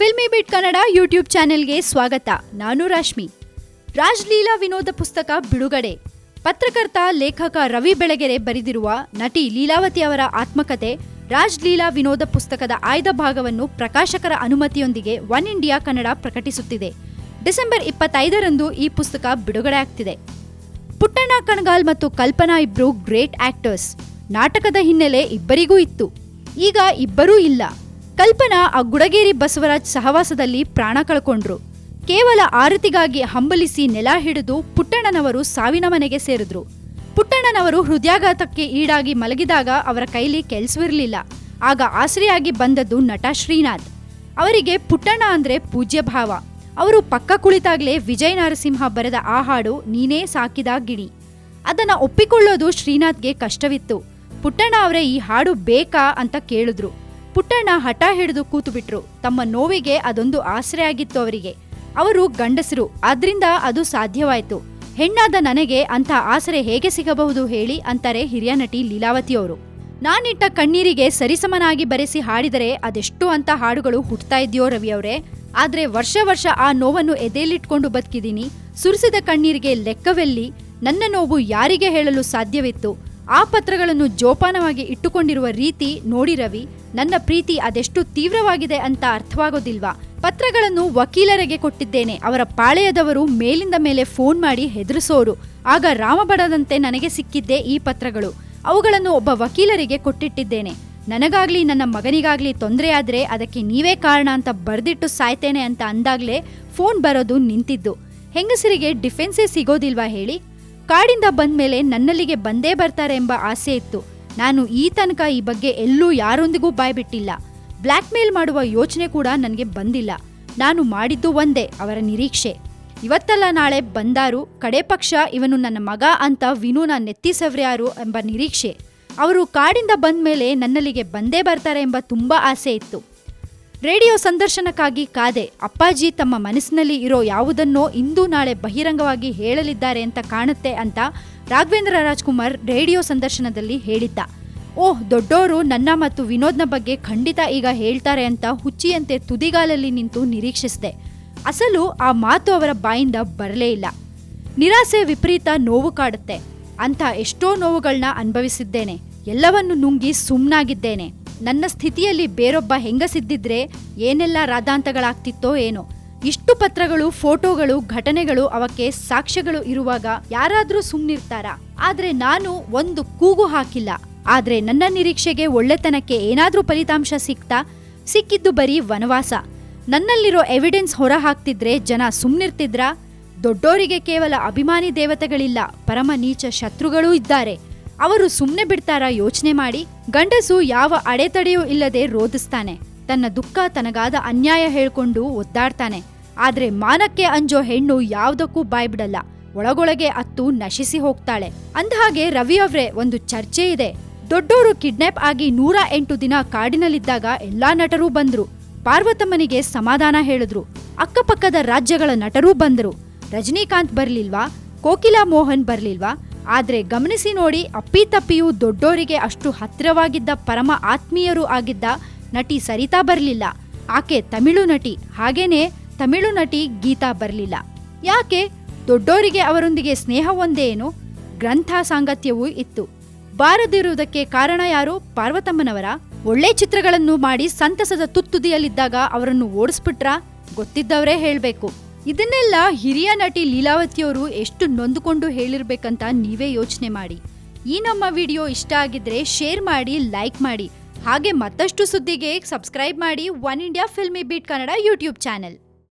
Filmy beet Kannada YouTube ಚಾನೆಲ್ಗೆ ಸ್ವಾಗತ. ನಾನು ರಶ್ಮಿ. ರಾಜ್ಲೀಲಾ ವಿನೋದ ಪುಸ್ತಕ ಬಿಡುಗಡೆ. ಪತ್ರಕರ್ತ ಲೇಖಕ ರವಿ ಬೆಳಗೆರೆ ಬರೆದಿರುವ ನಟಿ ಲೀಲಾವತಿ ಅವರ ಆತ್ಮಕಥೆ ರಾಜ್ಲೀಲಾ ವಿನೋದ ಪುಸ್ತಕದ ಆಯ್ದ ಭಾಗವನ್ನು ಪ್ರಕಾಶಕರ ಅನುಮತಿಯೊಂದಿಗೆ ಒನ್ ಇಂಡಿಯಾ ಕನ್ನಡ ಪ್ರಕಟಿಸುತ್ತಿದೆ. ಡಿಸೆಂಬರ್ 25ರಂದು ಈ ಪುಸ್ತಕ ಬಿಡುಗಡೆ ಆಗ್ತಿದೆ. ಪುಟ್ಟಣ್ಣ ಕಣಗಾಲ್ ಮತ್ತು ಕಲ್ಪನಾ ಇಬ್ರು ಗ್ರೇಟ್ ಆಕ್ಟರ್ಸ್. ನಾಟಕದ ಹಿನ್ನೆಲೆ ಇಬ್ಬರಿಗೂ ಇತ್ತು. ಈಗ ಇಬ್ಬರೂ ಇಲ್ಲ. ಕಲ್ಪನಾ ಆ ಗುಡಗೇರಿ ಬಸವರಾಜ್ ಸಹವಾಸದಲ್ಲಿ ಪ್ರಾಣ ಕಳ್ಕೊಂಡ್ರು. ಕೇವಲ ಆರತಿಗಾಗಿ ಹಂಬಲಿಸಿ ನೆಲ ಹಿಡಿದು ಪುಟ್ಟಣ್ಣನವರು ಸಾವಿನ ಮನೆಗೆ ಸೇರಿದ್ರು. ಪುಟ್ಟಣ್ಣನವರು ಹೃದಯಾಘಾತಕ್ಕೆ ಈಡಾಗಿ ಮಲಗಿದಾಗ ಅವರ ಕೈಲಿ ಕೆಲಸವಿರಲಿಲ್ಲ. ಆಗ ಆಸರೆಯಾಗಿ ಬಂದದ್ದು ನಟ ಶ್ರೀನಾಥ್. ಅವರಿಗೆ ಪುಟ್ಟಣ್ಣ ಅಂದ್ರೆ ಪೂಜ್ಯ ಭಾವ. ಅವರು ಪಕ್ಕ ಕುಳಿತಾಗ್ಲೇ ವಿಜಯ್ ನರಸಿಂಹ ಬರೆದ ಆ ಹಾಡು ನೀನೇ ಸಾಕಿದ ಗಿಣಿ. ಅದನ್ನ ಒಪ್ಪಿಕೊಳ್ಳೋದು ಶ್ರೀನಾಥ್ಗೆ ಕಷ್ಟವಿತ್ತು. ಪುಟ್ಟಣ್ಣ ಅವರೇ ಈ ಹಾಡು ಬೇಕಾ ಅಂತ ಕೇಳಿದ್ರು. ಪುಟ್ಟಣ್ಣ ಹಠ ಹಿಡಿದು ಕೂತುಬಿಟ್ರು. ತಮ್ಮ ನೋವಿಗೆ ಅದೊಂದು ಆಸರೆ ಆಗಿತ್ತು ಅವರಿಗೆ. ಅವರು ಗಂಡಸರು, ಆದ್ರಿಂದ ಅದು ಸಾಧ್ಯವಾಯಿತು. ಹೆಣ್ಣಾದ ನನಗೆ ಅಂಥ ಆಸರೆ ಹೇಗೆ ಸಿಗಬಹುದು ಹೇಳಿ ಅಂತಾರೆ ಹಿರಿಯ ನಟಿ ಲೀಲಾವತಿಯವರು. ನಾನಿಟ್ಟ ಕಣ್ಣೀರಿಗೆ ಸರಿಸಮನಾಗಿ ಬರೆಸಿ ಹಾಡಿದರೆ ಅದೆಷ್ಟು ಅಂತ ಹಾಡುಗಳು ಹುಟ್ಟುತ್ತಾ ಇದೆಯೋ ರವಿಯವರೇ. ಆದ್ರೆ ವರ್ಷ ಆ ನೋವನ್ನು ಎದೆಯಲ್ಲಿಟ್ಕೊಂಡು ಬದುಕಿದ್ದೀನಿ. ಸುರಿಸಿದ ಕಣ್ಣೀರಿಗೆ ಲೆಕ್ಕವೆಲ್ಲಿ? ನನ್ನ ನೋವು ಯಾರಿಗೆ ಹೇಳಲು ಸಾಧ್ಯವಿತ್ತು? ಆ ಪತ್ರಗಳನ್ನು ಜೋಪಾನವಾಗಿ ಇಟ್ಟುಕೊಂಡಿರುವ ರೀತಿ ನೋಡಿ ರವಿ. ನನ್ನ ಪ್ರೀತಿ ಅದೆಷ್ಟು ತೀವ್ರವಾಗಿದೆ ಅಂತ ಅರ್ಥವಾಗೋದಿಲ್ವಾ? ಪತ್ರಗಳನ್ನು ವಕೀಲರಿಗೆ ಕೊಟ್ಟಿದ್ದೇನೆ. ಅವರ ಪಾಳೆಯದವರು ಮೇಲಿಂದ ಮೇಲೆ ಫೋನ್ ಮಾಡಿ ಹೆದರಿಸೋರು. ಆಗ ರಾಮಬಡದಂತೆ ನನಗೆ ಸಿಕ್ಕಿದ್ದೇ ಈ ಪತ್ರಗಳು. ಅವುಗಳನ್ನು ಒಬ್ಬ ವಕೀಲರಿಗೆ ಕೊಟ್ಟಿಟ್ಟಿದ್ದೇನೆ. ನನಗಾಗ್ಲಿ ನನ್ನ ಮಗನಿಗಾಗ್ಲಿ ತೊಂದರೆಯಾದ್ರೆ ಅದಕ್ಕೆ ನೀವೇ ಕಾರಣ ಅಂತ ಬರ್ದಿಟ್ಟು ಸಾಯ್ತೇನೆ ಅಂತ ಅಂದಾಗ್ಲೇ ಫೋನ್ ಬರೋದು ನಿಂತಿದ್ದು. ಹೆಂಗಸರಿಗೆ ಡಿಫೆನ್ಸೇ ಸಿಗೋದಿಲ್ವಾ ಹೇಳಿ? ಕಾಡಿಂದ ಬಂದ್ಮೇಲೆ ನನ್ನಲ್ಲಿಗೆ ಬಂದೇ ಬರ್ತಾರೆ ಎಂಬ ಆಸೆ ಇತ್ತು. ನಾನು ಈ ತನಕ ಈ ಬಗ್ಗೆ ಎಲ್ಲೂ ಯಾರೊಂದಿಗೂ ಬಾಯ್ಬಿಟ್ಟಿಲ್ಲ. ಬ್ಲ್ಯಾಕ್ ಮೇಲ್ ಮಾಡುವ ಯೋಚನೆ ಕೂಡ ನನಗೆ ಬಂದಿಲ್ಲ. ನಾನು ಮಾಡಿದ್ದು ಒಂದೇ, ಅವರ ನಿರೀಕ್ಷೆ. ಇವತ್ತಲ್ಲ ನಾಳೆ ಬಂದಾರು, ಕಡೆ ಪಕ್ಷ ಇವನು ನನ್ನ ಮಗ ಅಂತ ವಿನೂನ ನೆತ್ತಿಸವ್ರ್ಯಾರು ಎಂಬ ನಿರೀಕ್ಷೆ. ಅವರು ಕಾಡಿಂದ ಬಂದ್ಮೇಲೆ ನನ್ನಲ್ಲಿಗೆ ಬಂದೇ ಬರ್ತಾರೆ ಎಂಬ ತುಂಬಾ ಆಸೆ ಇತ್ತು. ರೇಡಿಯೋ ಸಂದರ್ಶನಕ್ಕಾಗಿ ಕಾದೆ. ಅಪ್ಪಾಜಿ ತಮ್ಮ ಮನಸ್ಸಿನಲ್ಲಿ ಇರೋ ಯಾವುದನ್ನೋ ಇಂದು ನಾಳೆ ಬಹಿರಂಗವಾಗಿ ಹೇಳಲಿದ್ದಾರೆ ಅಂತ ಕಾಣುತ್ತೆ ಅಂತ ರಾಘವೇಂದ್ರ ರಾಜ್ಕುಮಾರ್ ರೇಡಿಯೋ ಸಂದರ್ಶನದಲ್ಲಿ ಹೇಳಿದ್ದ. ಓಹ್, ದೊಡ್ಡೋರು ನನ್ನ ಮತ್ತು ವಿನೋದ್ನ ಬಗ್ಗೆ ಖಂಡಿತ ಈಗ ಹೇಳ್ತಾರೆ ಅಂತ ಹುಚ್ಚಿಯಂತೆ ತುದಿಗಾಲಲ್ಲಿ ನಿಂತು ನಿರೀಕ್ಷಿಸಿದೆ. ಅಸಲು ಆ ಮಾತು ಅವರ ಬಾಯಿಂದ ಬರಲೇ ಇಲ್ಲ. ನಿರಾಸೆ ವಿಪರೀತ ನೋವು ಕಾಡುತ್ತೆ. ಅಂಥ ಎಷ್ಟೋ ನೋವುಗಳನ್ನ ಅನುಭವಿಸಿದ್ದೇನೆ. ಎಲ್ಲವನ್ನು ನುಂಗಿ ಸುಮ್ಮನಾಗಿದ್ದೇನೆ. ನನ್ನ ಸ್ಥಿತಿಯಲ್ಲಿ ಬೇರೊಬ್ಬ ಹೆಂಗಸಿದ್ದಿದ್ರೆ ಏನೆಲ್ಲ ರಾದಾಂತಗಳಾಗ್ತಿತ್ತೋ ಏನೋ. ಇಷ್ಟು ಪತ್ರಗಳು, ಫೋಟೋಗಳು, ಘಟನೆಗಳು, ಅವಕ್ಕೆ ಸಾಕ್ಷ್ಯಗಳು ಇರುವಾಗ ಯಾರಾದ್ರೂ ಸುಮ್ನಿರ್ತಾರಾ? ಆದ್ರೆ ನಾನು ಒಂದು ಕೂಗು ಹಾಕಿಲ್ಲ. ಆದ್ರೆ ನನ್ನ ನಿರೀಕ್ಷೆಗೆ, ಒಳ್ಳೆತನಕ್ಕೆ ಏನಾದ್ರೂ ಫಲಿತಾಂಶ ಸಿಕ್ಕಿದ್ದು ಬರೀ ವನವಾಸ. ನನ್ನಲ್ಲಿರೋ ಎವಿಡೆನ್ಸ್ ಹೊರ ಹಾಕ್ತಿದ್ರೆ ಜನ ಸುಮ್ನಿರ್ತಿದ್ರಾ? ದೊಡ್ಡೋರಿಗೆ ಕೇವಲ ಅಭಿಮಾನಿ ದೇವತೆಗಳಿಲ್ಲ, ಪರಮ ನೀಚ ಶತ್ರುಗಳೂ ಇದ್ದಾರೆ. ಅವರು ಸುಮ್ಮನೆ ಬಿಡ್ತಾರಾ? ಯೋಚನೆ ಮಾಡಿ. ಗಂಡಸು ಯಾವ ಅಡೆತಡೆಯೂ ಇಲ್ಲದೆ ರೋಧಿಸ್ತಾನೆ. ತನ್ನ ದುಃಖ, ತನಗಾದ ಅನ್ಯಾಯ ಹೇಳ್ಕೊಂಡು ಒದ್ದಾಡ್ತಾನೆ. ಆದ್ರೆ ಮಾನಕ್ಕೆ ಅಂಜೋ ಹೆಣ್ಣು ಯಾವುದಕ್ಕೂ ಬಾಯ್ಬಿಡಲ್ಲ. ಒಳಗೊಳಗೆ ಅತ್ತು ನಶಿಸಿ ಹೋಗ್ತಾಳೆ. ಅಂದಹಾಗೆ ರವಿ ಅವ್ರೆ, ಒಂದು ಚರ್ಚೆ ಇದೆ. ದೊಡ್ಡೋರು ಕಿಡ್ನಾಪ್ ಆಗಿ 108 ದಿನ ಕಾಡಿನಲ್ಲಿದ್ದಾಗ ಎಲ್ಲಾ ನಟರೂ ಬಂದ್ರು. ಪಾರ್ವತಮ್ಮನಿಗೆ ಸಮಾಧಾನ ಹೇಳಿದ್ರು. ಅಕ್ಕಪಕ್ಕದ ರಾಜ್ಯಗಳ ನಟರೂ ಬಂದರು. ರಜನಿಕಾಂತ್ ಬರ್ಲಿಲ್ವಾ? ಕೋಕಿಲಾ ಮೋಹನ್ ಬರ್ಲಿಲ್ವಾ? ಆದ್ರೆ ಗಮನಿಸಿ ನೋಡಿ, ಅಪ್ಪಿತಪ್ಪಿಯೂ ದೊಡ್ಡೋರಿಗೆ ಅಷ್ಟು ಹತ್ತಿರವಾಗಿದ್ದ, ಪರಮ ಆತ್ಮೀಯರೂ ಆಗಿದ್ದ ನಟಿ ಸರಿತಾ ಬರಲಿಲ್ಲ. ಆಕೆ ತಮಿಳು ನಟಿ. ಹಾಗೇನೆ ತಮಿಳು ನಟಿ ಗೀತಾ ಬರಲಿಲ್ಲ. ಯಾಕೆ? ದೊಡ್ಡೋರಿಗೆ ಅವರೊಂದಿಗೆ ಸ್ನೇಹ ಒಂದೇ ಏನು? ಗ್ರಂಥ ಸಾಂಗತ್ಯವೂ ಇತ್ತು. ಬಾರದಿರುವುದಕ್ಕೆ ಕಾರಣ ಯಾರು? ಪಾರ್ವತಮ್ಮನವರ. ಒಳ್ಳೆ ಚಿತ್ರಗಳನ್ನು ಮಾಡಿ ಸಂತಸದ ತುತ್ತುದಿಯಲ್ಲಿದ್ದಾಗ ಅವರನ್ನು ಓಡಿಸ್ಬಿಟ್ರಾ? ಗೊತ್ತಿದ್ದವರೇ ಹೇಳ್ಬೇಕು. ಇದನ್ನೆಲ್ಲ ಹಿರಿಯ ನಟಿ ಲೀಲಾವತಿಯವರು ಎಷ್ಟು ನೊಂದುಕೊಂಡು ಹೇಳಿರ್ಬೇಕಂತ ನೀವೇ ಯೋಚನೆ ಮಾಡಿ. ಈ ನಮ್ಮ ವಿಡಿಯೋ ಇಷ್ಟ ಆಗಿದ್ರೆ ಶೇರ್ ಮಾಡಿ, ಲೈಕ್ ಮಾಡಿ. ಹಾಗೆ ಮತ್ತಷ್ಟು ಸುದ್ದಿಗೆ ಸಬ್ಸ್ಕ್ರೈಬ್ ಮಾಡಿ Oneindia Filmibeat Kannada YouTube channel.